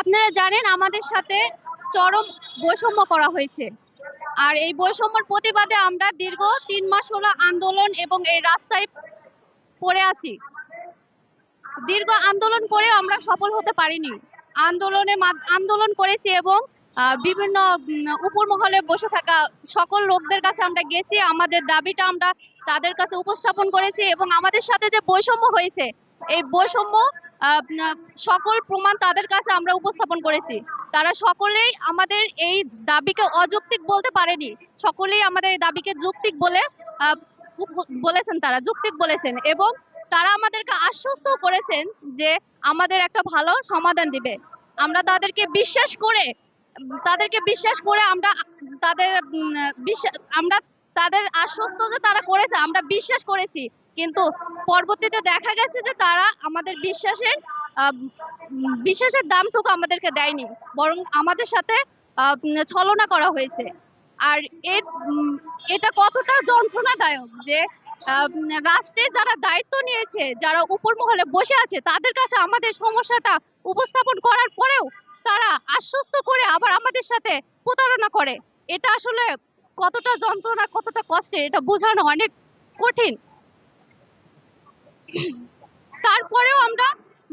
আপনারা জানেন আমাদের সাথে চরম বৈষম্য করা হয়েছে। আর এই বৈষম্যর প্রতিবাদে আমরা দীর্ঘ ৩ মাস হলো আন্দোলন এবং এই রাস্তায় পড়ে আছি। দীর্ঘ আন্দোলন করে আমরা সফল হতে পারিনি। আন্দোলন করেছি এবং বিভিন্ন উপর মহলে বসে থাকা সকল লোকদের কাছে আমরা গেছি, আমাদের দাবিটা আমরা তাদের কাছে উপস্থাপন করেছি এবং আমাদের সাথে যে বৈষম্য হয়েছে এই বৈষম্য সকল প্রমাণ তাদের কাছে আমরা উপস্থাপন করেছি। তারা সকলেই আমাদের এই দাবিকে অযৌক্তিক বলতে পারেনি, সকলেই আমাদের এই দাবিকে যৌক্তিক বলে বলেছেন, তারা যৌক্তিক বলেছেন এবং তারা আমাদেরকে আশ্বস্ত করেছেন যে আমাদের একটা ভালো সমাধান দিবে। আমরা তাদেরকে বিশ্বাস করে আমরা তাদের আমরা তাদের আশ্বস্ত যে তারা করেছে আমরা বিশ্বাস করেছি, কিন্তু পরবর্তীতে দেখা গেছে যে তারা আমাদের বিশ্বাসের দামটুকু আমাদেরকে দেয়নি, বরং আমাদের সাথে ছলনা করা হয়েছে। আর এটা কতটা যন্ত্রণাদায়ক যে রাষ্ট্রে যারা দায়িত্ব নিয়েছে, যারা উপর মহলে বসে আছে, তাদের কাছে আমাদের সমস্যাটা উপস্থাপন করার পরেও তারা আশ্বস্ত করে আবার আমাদের সাথে প্রতারণা করে। এটা আসলে কতটা যন্ত্রণা, কতটা কষ্টে, এটা বোঝানো অনেক কঠিন। তারপরেও আমরা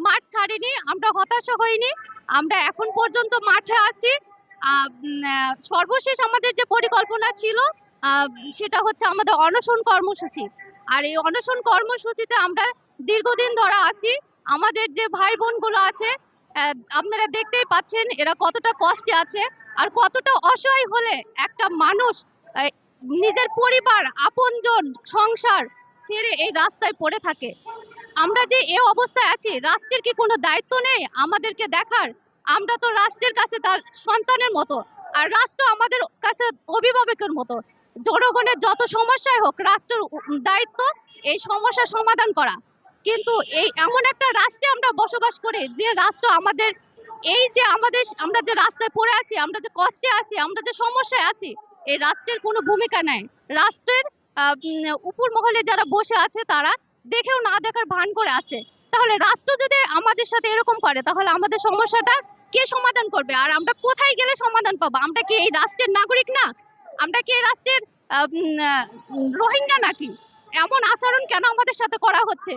মাঠ ছাড়িনি, আমরা হতাশা হইনি, আমরা এখন পর্যন্ত মাঠে আছি। সর্বশেষ আমাদের যে পরিকল্পনা ছিল সেটা হচ্ছে আমাদের অনশন কর্মসূচি। আর এই অনশন কর্মসূচিতে আমরা দীর্ঘদিন ধরে আছি। আমাদের যে ভাই বোনগুলো আছে আপনারা দেখতেই পাচ্ছেন এরা কতটা কষ্টে আছে আর কতটা অসহায় হলে একটা মানুষ নিজের পরিবার, আপনজন, সংসার ছেড়ে এই রাস্তায় পড়ে থাকে। আমরা যে এই অবস্থায় আছি, রাষ্ট্রের কি কোনো দায়িত্ব নেই আমাদেরকে দেখার? আমরা তো রাষ্ট্রের কাছে তার সন্তানের মতো, আর রাষ্ট্র আমাদের কাছে অভিভাবকের মতো। জনগণের যত সমস্যাই হোক, রাষ্ট্রের দায়িত্ব এই সমস্যা সমাধান করা। কিন্তু এই এমন একটা রাষ্ট্রে আমরা বসবাস করি যে রাষ্ট্র আমাদের আমরা যে রাস্তায় পড়ে আছি, আমরা যে কষ্টে আছি, আমরা যে সমস্যায় আছি, এই রাষ্ট্রের কোনো ভূমিকা নাই। রাষ্ট্রের উপর মহলে যারা বসে আছে তারা দেখেও না দেখার ভান করে আছে। তাহলে রাষ্ট্র যদি আমাদের সাথে এরকম করে তাহলে আমাদের সমস্যাটা কে সমাধান করবে? আর আমরা কোথায় গেলে সমাধান পাবো? আমরা কি এই রাষ্ট্রের নাগরিক না? আমরা কি এই রাষ্ট্রের রোহিঙ্গা নাকি? এমন আচরণ কেন আমাদের সাথে করা হচ্ছে?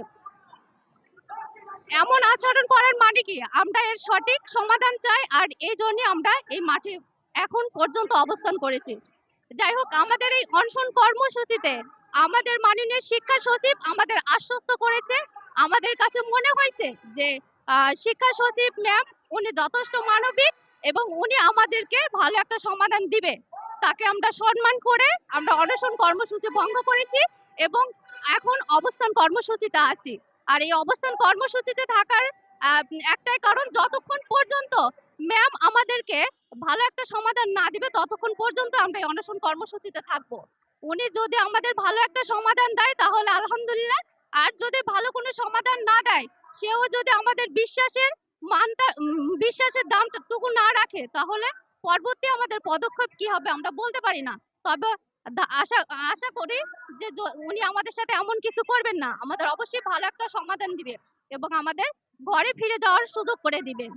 এমন আচরণ করার মানে কি? আমরা এর সঠিক সমাধান চাই, আর এই জন্য আমরা এই মাঠে এখন পর্যন্ত অবস্থান করেছি। যাই হোক, আমাদের এই অনশন কর্মসূচিতে আমাদের মাননীয় শিক্ষা সচিব আমাদের আশ্বস্ত করেছে। আমাদের কাছে মনে হয়েছে যে শিক্ষা সচিব ম্যাম উনি যথেষ্ট মানবিক এবং উনি আমাদেরকে ভালো একটা সমাধান দিবে। তাকে আমরা সম্মান করে আমরা অনশন কর্মসূচি ভঙ্গ করেছি এবং এখন অবস্থান কর্মসূচিতে আছি। আর এই অবস্থান কর্মসূচিতে থাকার একটাই কারণ, যতক্ষণ পর্যন্ত ম্যাম আমাদেরকে ভালো একটা সমাধান না দিবে ততক্ষণ পর্যন্ত আমরা এই অনশন কর্মসূচিতে থাকবো। উনি যদি আমাদের ভালো একটা সমাধান দেয় তাহলে আলহামদুলিল্লাহ, আর যদি ভালো কোনো সমাধান না দেয়, সেও যদি আমাদের বিশ্বাসের দামটুকু না রাখে, তাহলে পরবর্তী আমাদের পদক্ষেপ কি হবে আমরা বলতে পারি না। তবে আশা আশা করি যে উনি আমাদের সাথে এমন কিছু করবেন না, আমাদের অবশ্যই ভালো একটা সমাধান দিবে এবং আমাদের ঘরে ফিরে যাওয়ার সুযোগ করে দিবেন।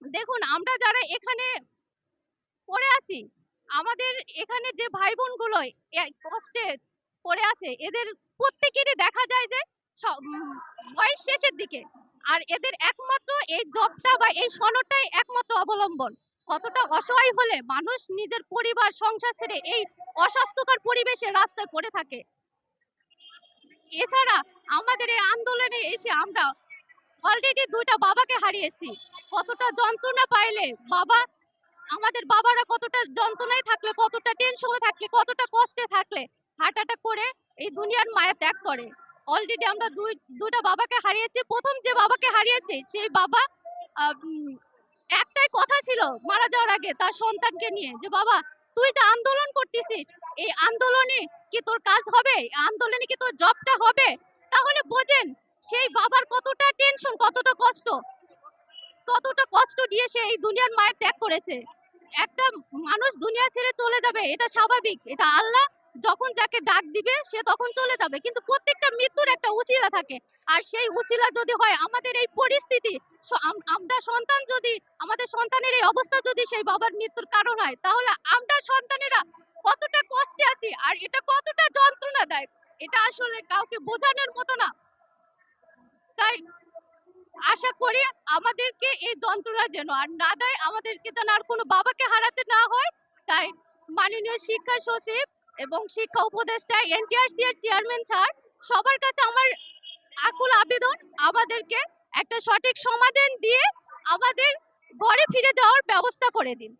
দেখুন, আমরা যারা এখানে পড়ে আছি, আমাদের এখানে যে ভাই বোনগুলো কষ্টে পড়ে আছে, এদের প্রত্যেকেরই দেখা যায় যে বয়স শেষের দিকে, আর এদের একমাত্র এই জবটা বা এই সনদটাই একমাত্র অবলম্বন। কতটা অসহায় হলে মানুষ নিজের পরিবার সংসার ছেড়ে এই অস্বাস্থ্যকর পরিবেশে রাস্তায় পড়ে থাকে। এছাড়া আমাদের এই আন্দোলনে এসে আমরা অলরেডি 2টা বাবাকে হারিয়েছি। কতটা যন্ত্রণা পাইলে আমাদের বাবারা কতটা যন্ত্রণায় থাকলে, কতটা টেনশনে থাকলে, কতটা কষ্টে থাকলে হার্ট অ্যাটাক করে এই দুনিয়ার মায়া ত্যাগ করে। অলরেডি আমরা 2টা বাবাকে হারিয়েছি। প্রথম যে বাবাকে হারিয়েছি সেই বাবা একটাই কথা ছিল মারা যাওয়ার আগে তার সন্তানকে নিয়ে, যে বাবা তুই যে আন্দোলন করতেছিস, এই আন্দোলনে কি তোর কাজ হবে? আন্দোলনে কি তোর জবটা হবে? তাহলে বোঝেন সেই বাবার কতটা টেনশন, কতটা কষ্ট দিয়ে সে এই দুনিয়ার মায়ের ত্যাগ করেছে। একটা মানুষ দুনিয়া ছেড়ে চলে যাবে, এটা স্বাভাবিক, এটা আল্লাহ যখন যাকে ডাক দিবে সে তখন চলে যাবে, কিন্তু প্রত্যেকটা মৃত্যুর একটা উছিলা থাকে। আর সেই উছিলা যদি হয় আমাদের এই পরিস্থিতি, আমরা সন্তান যদি, আমাদের সন্তানের এই অবস্থা যদি সেই বাবার মৃত্যুর কারণ হয়, তাহলে আমরা সন্তানেরা কতটা কষ্টে আছি আর এটা কতটা যন্ত্রণা দেয়, এটা আসলে কাউকে বোঝানোর মতো না। তাই আশা করি আমাদেরকে এই যন্ত্রণা যেন আর না দেয়, আমাদেরকে যেন আর কোনো বাবাকে হারাতে না হয়। তাই মাননীয় শিক্ষা সচিব এবং শিক্ষা উপদেষ্টা, এনটিআরসি এর চেয়ারম্যান স্যার, সবার কাছে আমার আকুল আবেদন, আমাদেরকে একটা সঠিক সমাধান দিয়ে আমাদের ঘরে ফিরে যাওয়ার ব্যবস্থা করে দিন।